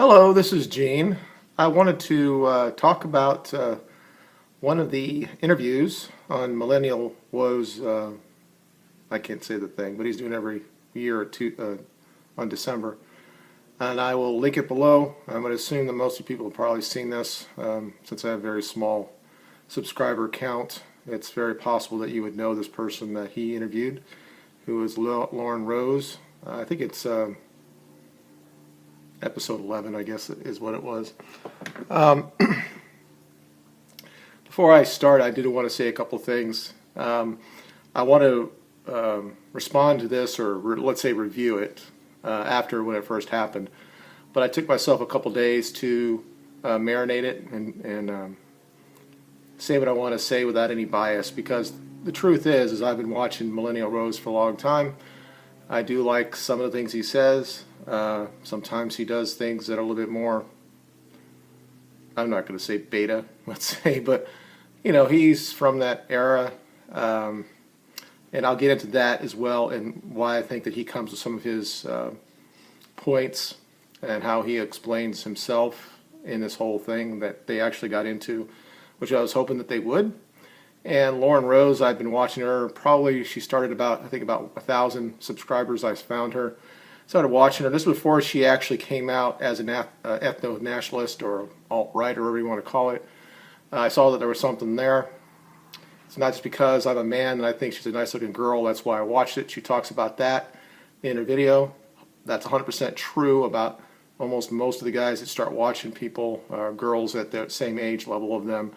Hello, this is Gene. I wanted to talk about one of the interviews on Millennial Woes. I can't say the thing, but he's doing every year or two on December. And I will link it below. I'm going to assume that most of you people have probably seen this since I have a very small subscriber count. It's very possible that you would know this person that he interviewed, who is Lauren Rose. I think it's episode 11, I guess, is what it was. Before I start, I did want to say a couple things. I want to respond to this, or let's say review it, after when it first happened. But I took myself a couple days to marinate it and say what I want to say without any bias, because the truth is I've been watching Millennial Woes for a long time. I do like some of the things he says. Sometimes he does things that are a little bit more, I'm not going to say beta, let's say, but you know, he's from that era, and I'll get into that as well, and why I think that he comes with some of his points and how he explains himself in this whole thing that they actually got into, which I was hoping that they would. And Lauren Rose, I've been watching her, probably she started about, I think about 1,000 subscribers. I found her, started watching her. This was before she actually came out as an ethno-nationalist or alt-right, or whatever you want to call it. I saw that there was something there. It's not just because I'm a man and I think she's a nice looking girl, that's why I watched it. She talks about that in her video. That's 100% true about almost most of the guys that start watching people, girls at the same age level of them.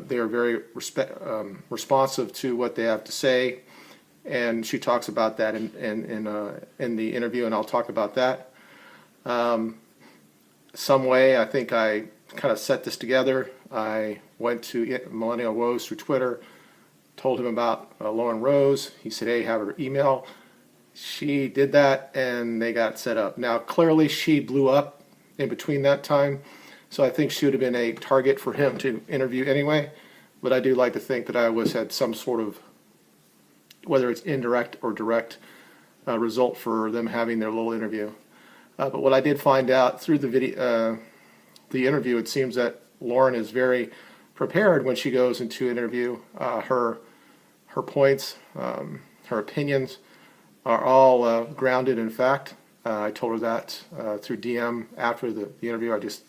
They are very responsive to what they have to say, and she talks about that in the interview, and I'll talk about that. Some way, I think I kind of set this together. I went to Millennial Woes through Twitter, told him about Lauren Rose. He said, hey, have her email. She did that, and they got set up. Now, clearly, she blew up in between that time. So I think she would have been a target for him to interview anyway, but I do like to think that I always had some sort of, whether it's indirect or direct, result for them having their little interview. But what I did find out through the interview, it seems that Lauren is very prepared when she goes into an interview. Her points, her opinions are all grounded in fact. I told her that through DM after the interview. I just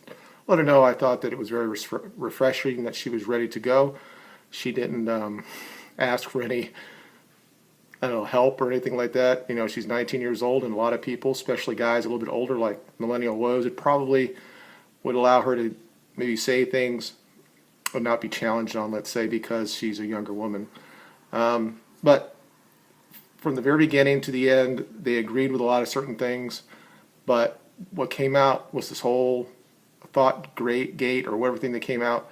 let her know I thought that it was very refreshing, that she was ready to go. She didn't ask for any, I don't know, help or anything like that. You know, she's 19 years old, and a lot of people, especially guys a little bit older like Millennial Woes, it probably would allow her to maybe say things or not be challenged on, let's say, because she's a younger woman. But from the very beginning to the end, they agreed with a lot of certain things, but what came out was this whole thought gate or everything that came out,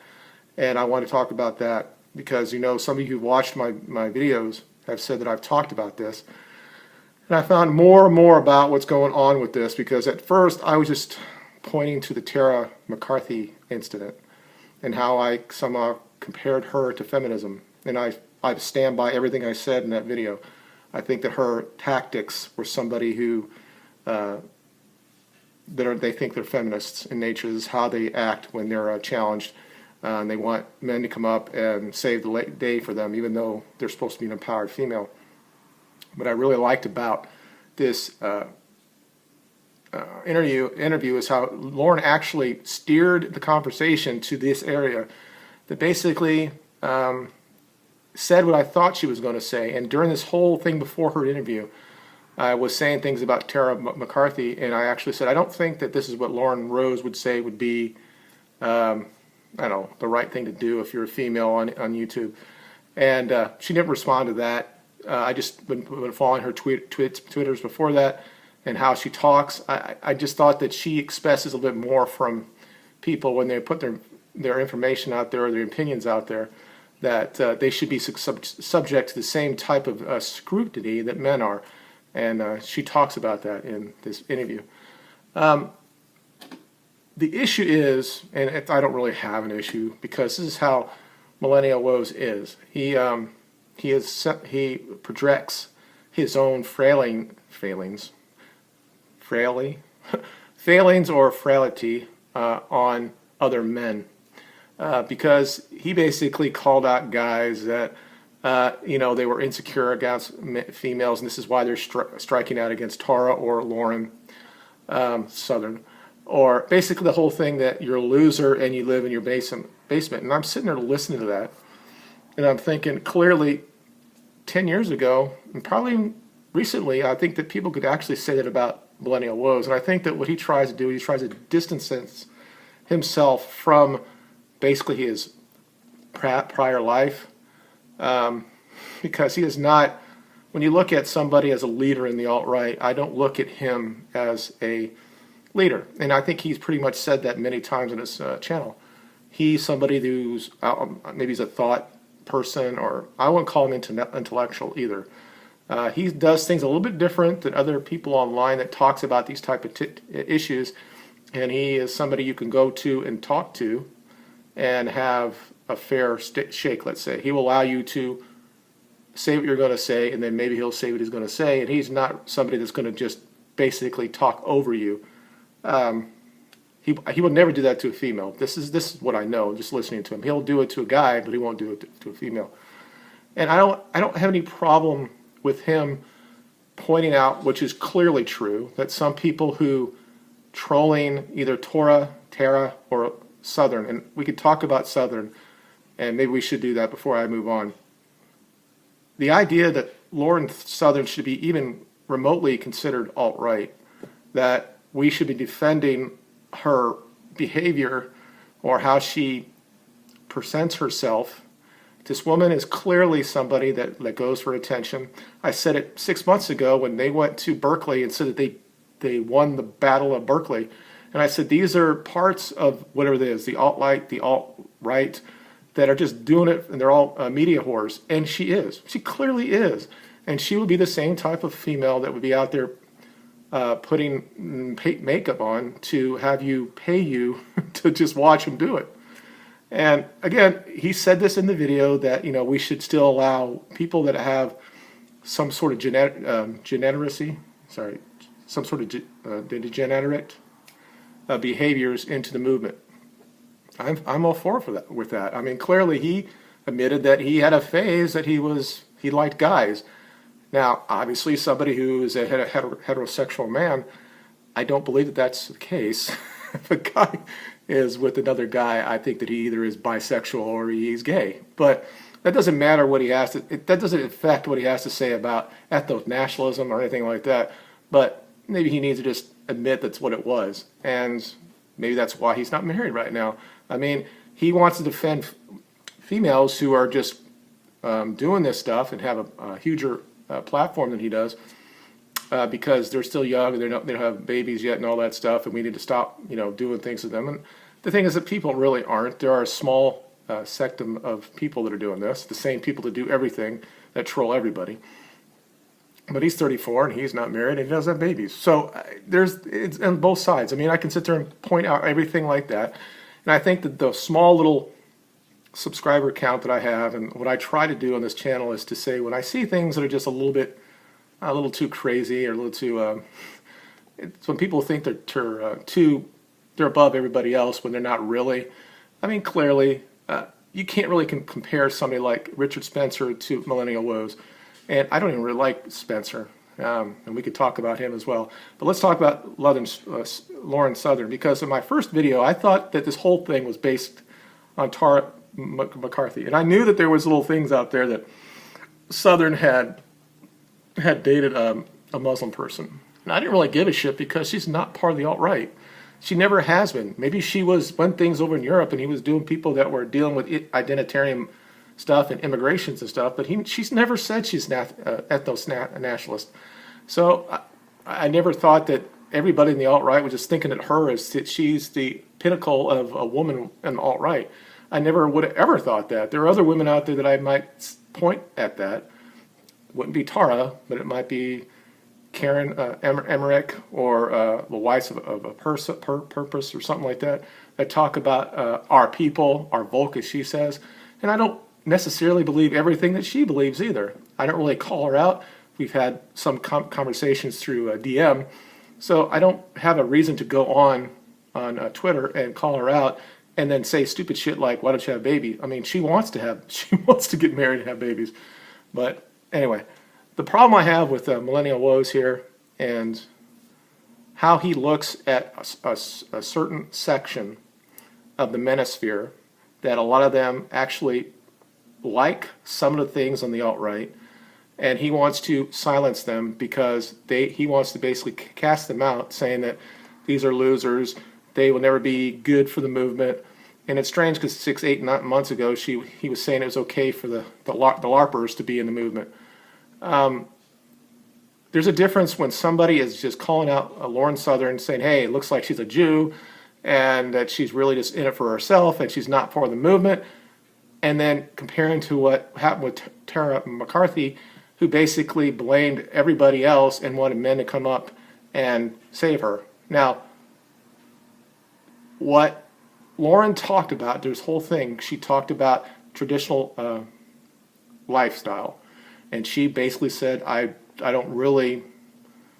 and I want to talk about that because, you know, some of you who've watched my videos have said that I've talked about this, and I found more and more about what's going on with this, because at first I was just pointing to the Tara McCarthy incident and how I somehow compared her to feminism, and I stand by everything I said in that video. I think that her tactics were somebody who they think they're feminists in nature. This is how they act when they're challenged, and they want men to come up and save the day for them, even though they're supposed to be an empowered female. What I really liked about this interview is how Lauren actually steered the conversation to this area, that basically said what I thought she was going to say. And during this whole thing before her interview, I was saying things about Tara McCarthy, and I actually said, I don't think that this is what Lauren Rose would say would be, I don't know, the right thing to do if you're a female on YouTube. And she didn't respond to that. I just been following her Twitters before that, and how she talks. I just thought that she expresses a little bit more from people when they put their information out there or their opinions out there, that they should be subject to the same type of scrutiny that men are. And she talks about that in this interview. The issue is, and I don't really have an issue, because this is how Millennial Woes is. He projects his own failings failings or frailty on other men, because he basically called out guys that they were insecure against females, and this is why they're striking out against Tara or Lauren Southern, or basically the whole thing that you're a loser and you live in your basement. And I'm sitting there listening to that, and I'm thinking, clearly 10 years ago, and probably recently, I think that people could actually say that about Millennial Woes. And I think that what he tries to do, he tries to distance himself from basically his prior life, because he is not, when you look at somebody as a leader in the alt-right, I don't look at him as a leader. And I think he's pretty much said that many times on his channel. He's somebody who's, maybe he's a thought person, or I wouldn't call him intellectual either. He does things a little bit different than other people online that talks about these type of issues, and he is somebody you can go to and talk to and have a fair shake, let's say. He will allow you to say what you're going to say, and then maybe he'll say what he's going to say, and he's not somebody that's going to just basically talk over you. He would never do that to a female. This is what I know, just listening to him. He'll do it to a guy, but he won't do it to a female. And I don't have any problem with him pointing out, which is clearly true, that some people who trolling either Tara, or Southern, and we could talk about Southern, and maybe we should do that before I move on. The idea that Lauren Southern should be even remotely considered alt-right, that we should be defending her behavior or how she presents herself. This woman is clearly somebody that goes for attention. I said it 6 months ago when they went to Berkeley and said that they won the Battle of Berkeley. And I said, these are parts of whatever it is, the alt-right, that are just doing it, and they're all media whores. And she is. She clearly is. And she would be the same type of female that would be out there putting makeup on to have you pay you to just watch him do it. And again, he said this in the video that we should still allow people that have some sort of degeneracy, some sort of degenerate behaviors into the movement. I'm all for that. With that, I mean, clearly he admitted that he had a phase that he liked guys. Now, obviously, somebody who is a heterosexual man, I don't believe that that's the case. If a guy is with another guy, I think that he either is bisexual or he's gay. But that doesn't matter what he has to. That doesn't affect what he has to say about ethno-nationalism or anything like that. But maybe he needs to just admit that's what it was, and maybe that's why he's not married right now. I mean, he wants to defend females who are just doing this stuff and have a huger platform than he does, because they're still young and they don't have babies yet and all that stuff, and we need to stop doing things to them. And the thing is that people really aren't. There are a small sectum of people that are doing this, the same people that do everything, that troll everybody. But he's 34 and he's not married and he doesn't have babies. So it's on both sides. I mean, I can sit there and point out everything like that. And I think that the small little subscriber count that I have, and what I try to do on this channel, is to say when I see things that are just a little too crazy, or a little too, it's when people think they're above everybody else when they're not really. I mean, clearly, you can't really compare somebody like Richard Spencer to Millennial Woes. And I don't even really like Spencer, and we could talk about him as well. But let's talk about Lauren Southern, because in my first video, I thought that this whole thing was based on Tara McCarthy. And I knew that there was little things out there that Southern had dated a Muslim person. And I didn't really give a shit because she's not part of the alt-right. She never has been. Maybe she was when things over in Europe and he was doing people that were dealing with identitarian stuff and immigrations and stuff, but she's never said she's ethno-nationalist. So I never thought that everybody in the alt-right was just thinking at her as that she's the pinnacle of a woman in the alt-right. I never would have ever thought that. There are other women out there that I might point at that. It wouldn't be Tara, but it might be Karen Emmerich, or the wife of a purpose or something like that, that talk about our people, our Volk, as she says. And I don't necessarily believe everything that she believes either. I don't really call her out. We've had some conversations through DM, So I don't have a reason to go on Twitter and call her out and then say stupid shit like, "Why don't you have a baby?" I mean, she wants to get married and have babies. But anyway, the problem I have with Millennial Woes here and how he looks at a certain section of the manosphere, that a lot of them actually like some of the things on the alt-right, and he wants to silence them because he wants to basically cast them out, saying that these are losers, they will never be good for the movement. And it's strange because 6, 8, 9 months ago, he was saying it was okay for the LARPers to be in the movement. There's a difference when somebody is just calling out Lauren Southern, saying, hey, it looks like she's a Jew, and that she's really just in it for herself, and she's not part of the movement, and then comparing to what happened with Tara McCarthy, who basically blamed everybody else and wanted men to come up and save her. Now, what Lauren talked about, this whole thing, she talked about traditional lifestyle. And she basically said, I don't really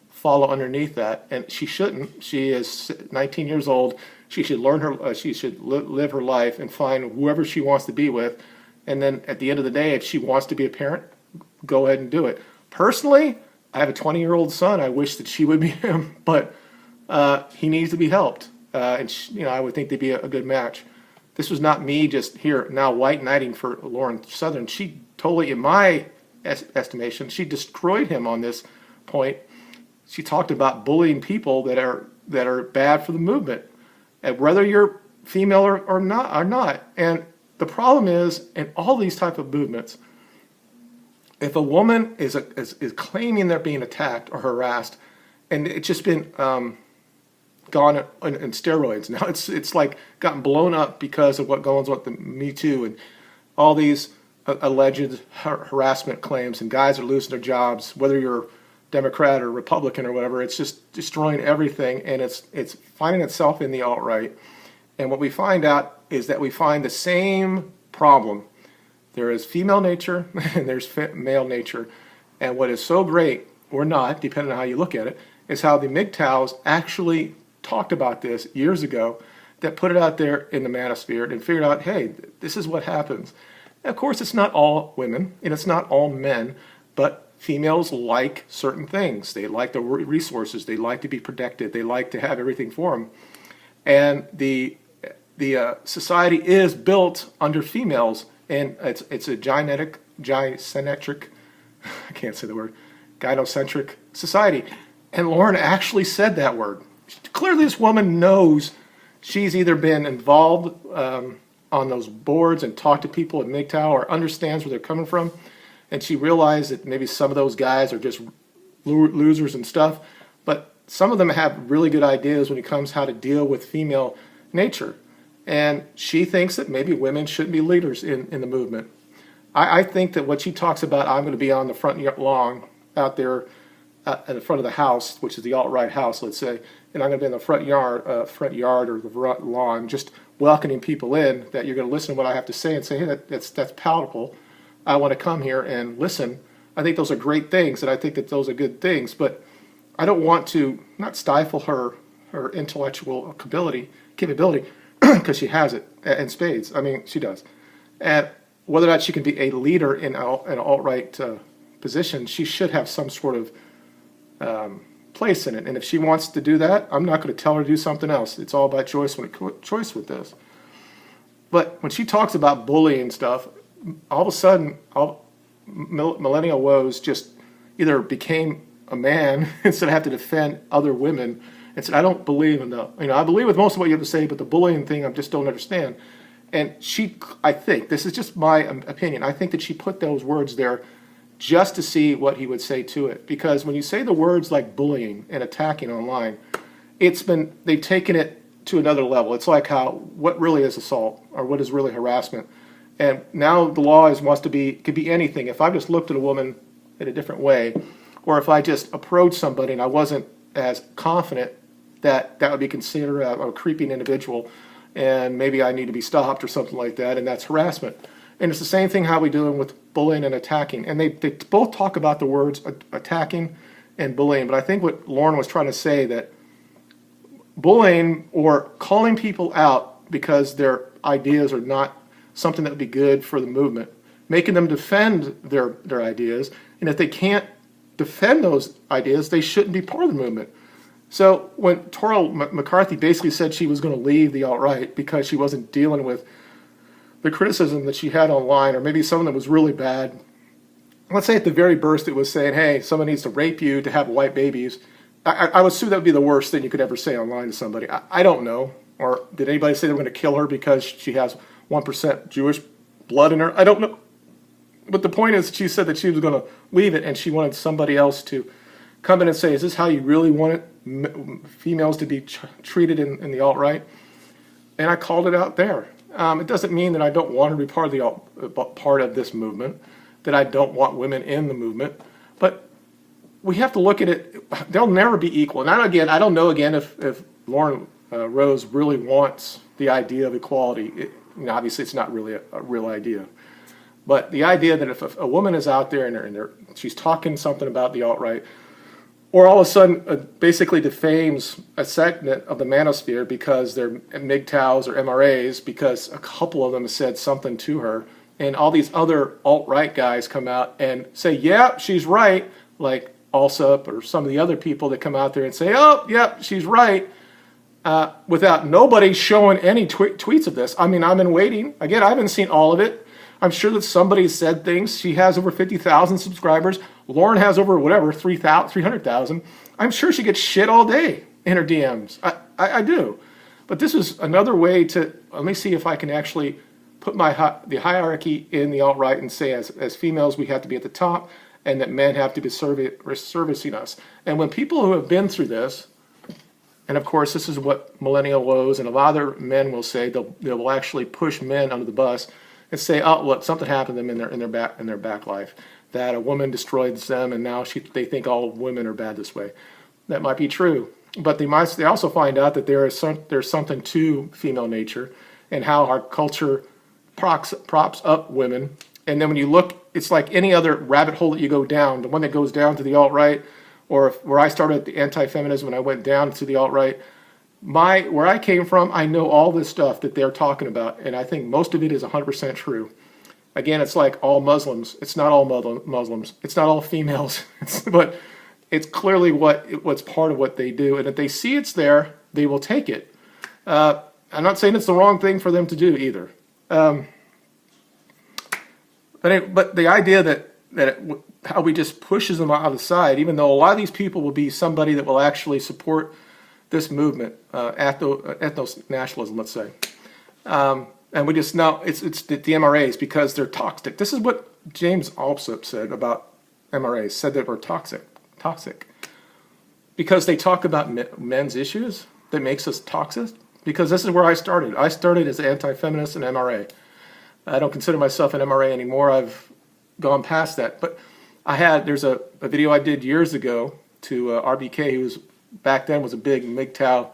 follow underneath that. And she shouldn't. She is 19 years old. She should learn she should live her life and find whoever she wants to be with. And then at the end of the day, if she wants to be a parent, go ahead and do it. Personally, I have a 20-year-old son. I wish that she would be him, but he needs to be helped. And I would think they'd be a good match. This was not me just here now white knighting for Lauren Southern. She totally, in my estimation, she destroyed him on this point. She talked about bullying people that are bad for the movement, and whether you're female or not. And the problem is, in all these type of movements, if a woman is claiming they're being attacked or harassed, and it's just been gone in steroids now, it's like gotten blown up because of what goes on with the Me Too and all these alleged harassment claims, and guys are losing their jobs, whether you're Democrat or Republican or whatever. It's just destroying everything, and it's finding itself in the alt-right. And what we find out is that we find the same problem. There is female nature and there's male nature. And what is so great, or not, depending on how you look at it, is how the MGTOWs actually talked about this years ago, that put it out there in the manosphere and figured out, hey, this is what happens. And of course, it's not all women and it's not all men, but females like certain things. They like the resources. They like to be protected. They like to have everything for them. And the society is built under females, and it's a gynocentric, I can't say the word, gynocentric society. And Lauren actually said that word. Clearly this woman knows. She's either been involved on those boards and talked to people at MGTOW, or understands where they're coming from, and she realized that maybe some of those guys are just losers and stuff, but some of them have really good ideas when it comes how to deal with female nature. And she thinks that maybe women shouldn't be leaders in the movement. I think that what she talks about, I'm going to be on the front lawn out there at the front of the house, which is the alt-right house, let's say, and I'm going to be in the front yard or the front lawn, just welcoming people in, that you're going to listen to what I have to say and say, hey, that's palatable. I want to come here and listen. I think those are great things, and I think that those are good things, but I don't want to not stifle her intellectual capability, because she has it in spades. I mean, she does. And whether or not she can be a leader in an alt-right position, she should have some sort of place in it. And if she wants to do that, I'm not going to tell her to do something else. It's all about choice with this. But when she talks about bullying stuff, all of a sudden, Millennial Woes just either became a man instead of have to defend other women, and said, I don't believe in I believe with most of what you have to say, but the bullying thing I just don't understand. And I think, this is just my opinion, I think that she put those words there just to see what he would say to it. Because when you say the words like bullying and attacking online, they've taken it to another level. It's like what really is assault, or what is really harassment. And now the law could be anything. If I just looked at a woman in a different way, or if I just approached somebody and I wasn't as confident, that would be considered a creeping individual, and maybe I need to be stopped or something like that, and that's harassment. And it's the same thing how we do with bullying and attacking. And they both talk about the words attacking and bullying. But I think what Lauren was trying to say, that bullying or calling people out because their ideas are not something that would be good for the movement, making them defend their ideas, and if they can't defend those ideas, they shouldn't be part of the movement. So when Tora McCarthy basically said she was going to leave the alt-right because she wasn't dealing with the criticism that she had online, or maybe something that was really bad, let's say at the very burst it was saying, hey, someone needs to rape you to have white babies, I would assume that would be the worst thing you could ever say online to somebody. I don't know. Or did anybody say they were going to kill her because she has 1% Jewish blood in her? I don't know. But the point is, she said that she was going to leave it, and she wanted somebody else to come in and say, is this how you really want it, females to be treated in the alt-right? And I called it out there. It doesn't mean that I don't want to be part of this movement, that I don't want women in the movement, but we have to look at it. They'll never be equal. And I don't know if Lauren Rose really wants the idea of equality. Obviously, it's not really a real idea. But the idea that if a woman is out there and she's talking something about the alt-right, or all of a sudden basically defames a segment of the manosphere because they're MGTOWs or MRAs, because a couple of them said something to her, and all these other alt-right guys come out and say, yeah, she's right, like Alsup or some of the other people that come out there and say, oh, yeah, she's right, without nobody showing any tweets of this. I mean, I've been waiting. Again, I haven't seen all of it. I'm sure that somebody said things. She has over 50,000 subscribers. Lauren has over, 300,000. I'm sure she gets shit all day in her DMs. I do. But this is another way to, let me see if I can actually put the hierarchy in the alt-right and say, as females, we have to be at the top, and that men have to be servicing us. And when people who have been through this, and of course this is what Millennial Woes and a lot of other men will say, they will actually push men under the bus and say, oh, look, something happened to them in their back life, that a woman destroyed them, and now they think all women are bad this way. That might be true, but they also find out that there's something to female nature and how our culture props up women. And then when you look, it's like any other rabbit hole that you go down, the one that goes down to the alt-right, or where I started at the anti-feminism, when I went down to the alt-right, where I came from, I know all this stuff that they're talking about, and I think most of it is 100% true. Again, it's like all Muslims. It's not all Muslims. It's not all females. But it's clearly what's part of what they do, and if they see it's there, they will take it. I'm not saying it's the wrong thing for them to do either. But the idea that how we just pushes them out of the side, even though a lot of these people will be somebody that will actually support this movement, ethno-nationalism, let's say. And we just know it's the MRAs because they're toxic. This is what James Alsup said about MRAs, said that we're toxic. Because they talk about men's issues, that makes us toxic. Because this is where I started. I started as anti-feminist and MRA. I don't consider myself an MRA anymore. I've gone past that. But there's a video I did years ago to RBK, who was back then was a big MGTOW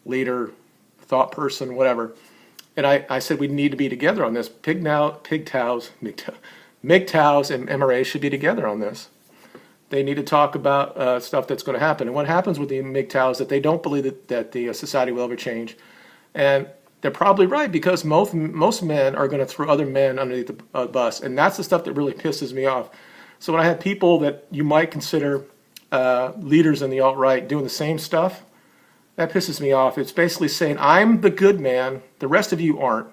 leader, thought person, whatever. And I said we need to be together on this. MGTOWs and MRAs should be together on this. They need to talk about stuff that's going to happen. And what happens with the MGTOWs is that they don't believe that the society will ever change. And they're probably right, because most men are going to throw other men underneath the bus. And that's the stuff that really pisses me off. So when I have people that you might consider leaders in the alt-right doing the same stuff, that pisses me off. It's basically saying, I'm the good man, the rest of you aren't.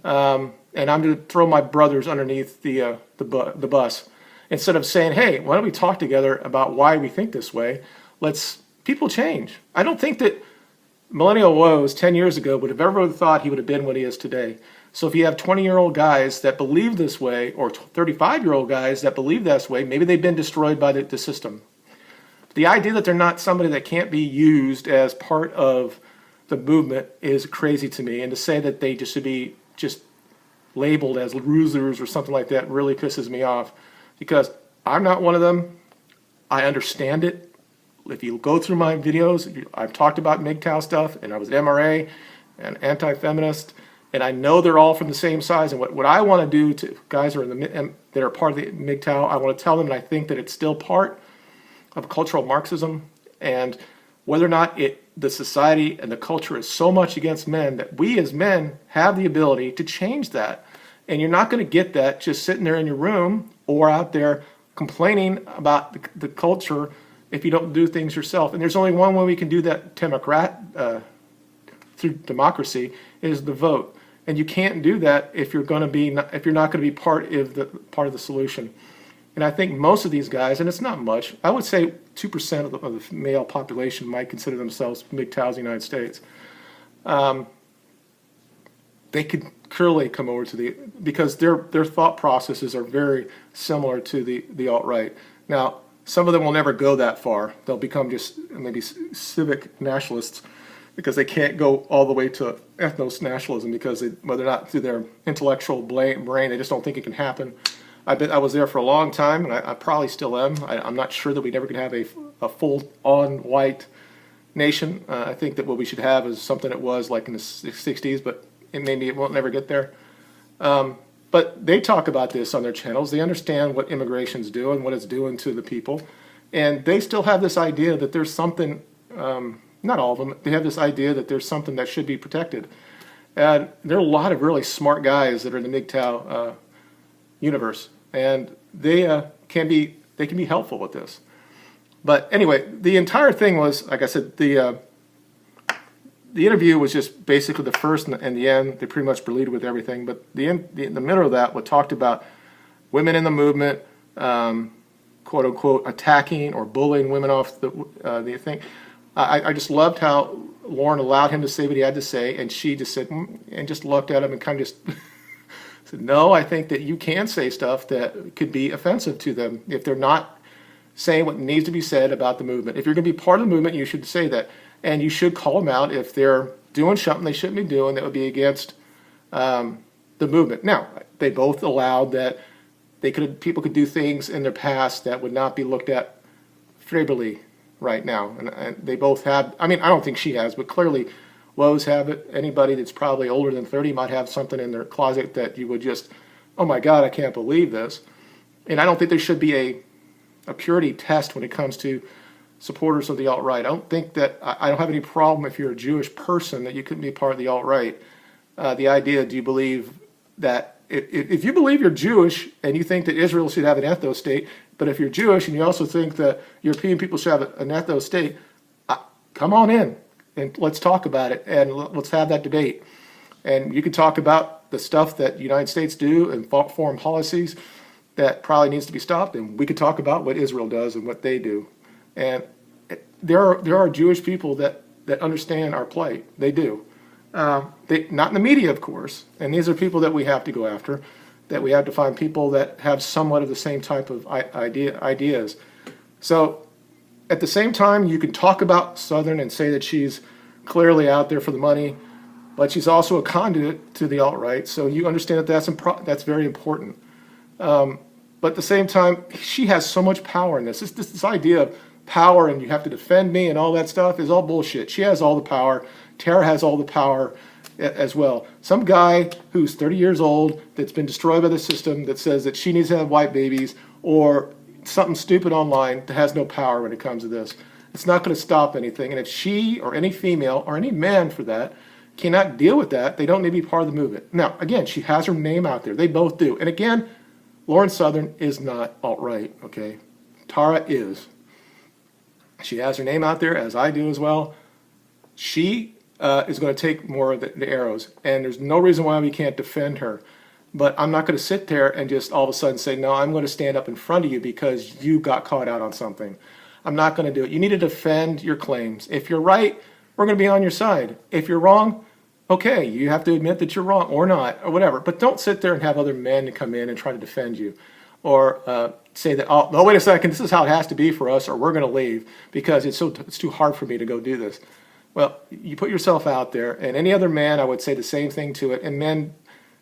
And I'm going to throw my brothers underneath the bus. Instead of saying, hey, why don't we talk together about why we think this way? People change. I don't think that Millennial Woes 10 years ago would have ever thought he would have been what he is today. So if you have 20-year-old guys that believe this way, or 35-year-old guys that believe this way, maybe they've been destroyed by the system. The idea that they're not somebody that can't be used as part of the movement is crazy to me. And to say that they just should be just labeled as losers or something like that really pisses me off. Because I'm not one of them. I understand it. If you go through my videos, I've talked about MGTOW stuff, and I was MRA and anti-feminist, and I know they're all from the same size. And what I want to do to guys who are that are part of the MGTOW, I want to tell them, and I think that it's still part of cultural Marxism, and whether or not the society and the culture is so much against men that we as men have the ability to change that. And you're not going to get that just sitting there in your room or out there complaining about the culture if you don't do things yourself. And there's only one way we can do that through democracy, is the vote. And you can't do that if you're not going to be part of the solution. And I think most of these guys, and it's not much, I would say 2% of the male population might consider themselves MGTOWs in the United States. They could clearly come over to because their thought processes are very similar to the alt-right. Now, some of them will never go that far. They'll become just maybe civic nationalists because they can't go all the way to ethno-nationalism because whether or not through their intellectual brain, they just don't think it can happen. I was there for a long time, and I probably still am. I'm not sure that we never could have a full-on white nation. I think that what we should have is something that was like in the 60s, but maybe it won't never get there. But they talk about this on their channels. They understand what immigration's doing, what it's doing to the people. And they still have this idea that there's something, not all of them, they have this idea that there's something that should be protected. And there are a lot of really smart guys that are in the MGTOW universe. And they can be helpful with this. But anyway, the entire thing was, like I said, the interview was just basically the first and the end. They pretty much bleed with everything. But the middle of that, what talked about women in the movement, quote unquote, attacking or bullying women off the thing. I just loved how Lauren allowed him to say what he had to say, and she just said, and just looked at him and kind of just said, no, I think that you can say stuff that could be offensive to them if they're not saying what needs to be said about the movement. If you're going to be part of the movement, you should say that. And you should call them out if they're doing something they shouldn't be doing that would be against the movement. Now, they both allowed that people could do things in their past that would not be looked at favorably right now. And they both have, I mean, I don't think she has, but clearly Woes have it. Anybody that's probably older than 30 might have something in their closet that you would just, oh my God, I can't believe this. And I don't think there should be a purity test when it comes to supporters of the alt-right. I don't think that, I don't have any problem if you're a Jewish person that you couldn't be part of the alt-right. The idea, do you believe that, if you believe you're Jewish and you think that Israel should have an ethno state, but if you're Jewish and you also think that European people should have an ethno state, come on in and let's talk about it and let's have that debate. And you can talk about the stuff that the United States do and foreign policies that probably needs to be stopped, and we could talk about what Israel does and what they do. And there are Jewish people that understand our plight. They do. Not in the media, of course. And these are people that we have to go after, that we have to find people that have somewhat of the same type of ideas. So at the same time, you can talk about Southern and say that she's clearly out there for the money, but she's also a conduit to the alt-right. So you understand that that's very important. But at the same time, she has so much power in this. This idea of power and you have to defend me and all that stuff is all bullshit. She has all the power. Tara has all the power as well. Some guy who's 30 years old that's been destroyed by the system that says that she needs to have white babies or something stupid online that has no power when it comes to this. It's not going to stop anything. And if she or any female or any man for that cannot deal with that, they don't need to be part of the movement. Now, again, she has her name out there. They both do. And again, Lauren Southern is not alt-right, okay? Tara is. She has her name out there, as I do as well. She is going to take more of the arrows, and there's no reason why we can't defend her. But I'm not going to sit there and just all of a sudden say, no, I'm going to stand up in front of you because you got caught out on something. I'm not going to do it. You need to defend your claims. If you're right, we're going to be on your side. If you're wrong, okay, you have to admit that you're wrong or not or whatever. But don't sit there and have other men come in and try to defend you or say that, oh, no, wait a second, this is how it has to be for us or we're going to leave because it's too hard for me to go do this. Well, you put yourself out there, and any other man, I would say the same thing to it, and men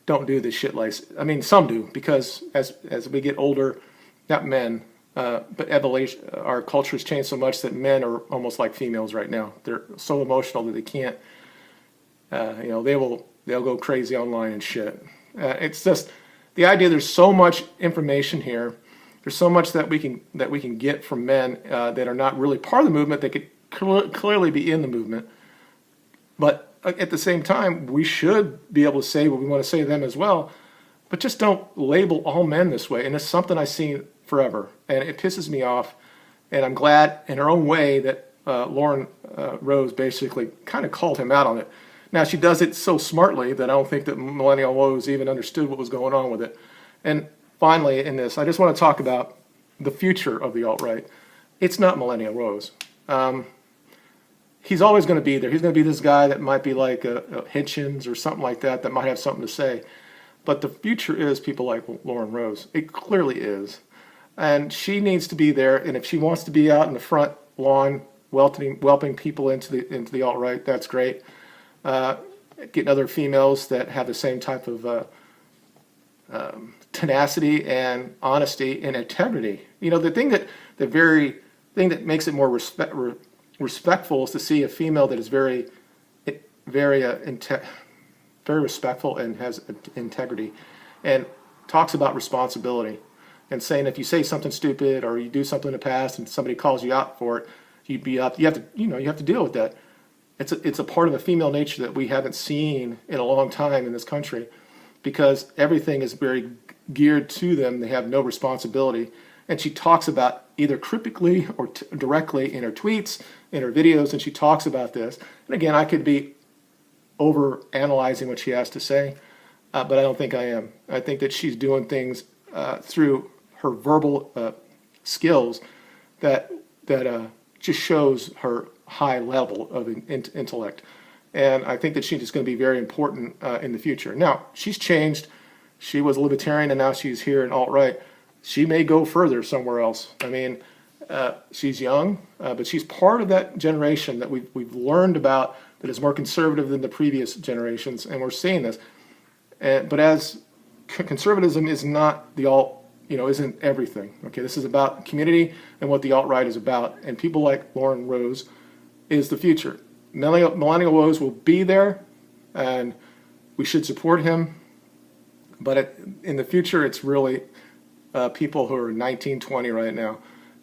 don't do this shit like, I mean, some do, because as we get older, not men, but evolution, our culture has changed so much that men are almost like females right now. They're so emotional that they can't, they'll go crazy online and shit. It's just the idea there's so much information here There's so much that we can get from men that are not really part of the movement. They could clearly be in the movement, but at the same time, we should be able to say what we want to say to them as well. But just don't label all men this way. And it's something I've seen forever, and it pisses me off. And I'm glad, in her own way, that Lauren Rose basically kind of called him out on it. Now, she does it so smartly that I don't think that Millennial Woes even understood what was going on with it. And finally, in this, I just want to talk about the future of the alt-right. It's not Millennial Woes. He's always going to be there. He's going to be this guy that might be like a Hitchens or something like that, that might have something to say. But the future is people like Lauren Rose. It clearly is. And she needs to be there. And if she wants to be out in the front lawn welcoming people into the alt-right, that's great. Getting other females that have the same type of tenacity and honesty and integrity. You know, the very thing that makes it more respectful is to see a female that is very respectful and has integrity, and talks about responsibility, and saying if you say something stupid or you do something in the past and somebody calls you out for it, you have to deal with that. It's a part of the female nature that we haven't seen in a long time in this country, because everything is very geared to them. They have no responsibility. And she talks about either cryptically or directly in her tweets, in her videos, and she talks about this. And again, I could be over analyzing what she has to say, but I don't think I am. I think that she's doing things through her verbal skills that just shows her high level of intellect. And I think that she's going to be very important in the future. Now, she's changed. She was a libertarian, and now she's here in alt-right. She may go further somewhere else. I mean, she's young, but she's part of that generation that we've learned about that is more conservative than the previous generations, and we're seeing this. But as conservatism is not the isn't everything. Okay, this is about community and what the alt-right is about, and people like Lauren Rose is the future. Millennial Woes will be there, and we should support him. But in the future, it's really people who are 19, 20 right now.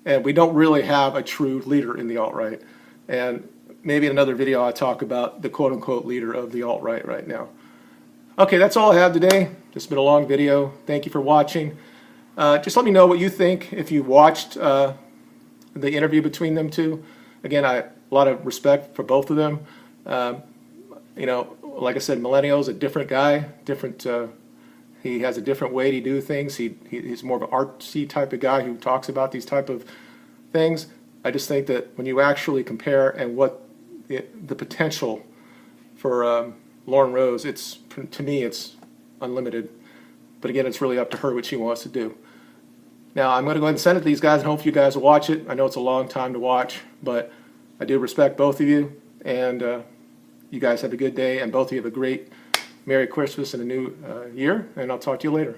And we don't really have a true leader in the alt-right. And maybe in another video I'll talk about the quote-unquote leader of the alt-right right now. Okay, that's all I have today. It's been a long video. Thank you for watching. Just let me know what you think if you watched the interview between them two. Again, a lot of respect for both of them. Like I said, Millennial's a different guy, he has a different way to do things. He's more of an artsy type of guy who talks about these type of things. I just think that when you actually compare and what the potential for Lauren Rose, to me it's unlimited. But again, it's really up to her what she wants to do. Now, I'm going to go ahead and send it to these guys and hope you guys will watch it. I know it's a long time to watch, but I do respect both of you. And you guys have a good day, and both of you have a great Merry Christmas and a new year, and I'll talk to you later.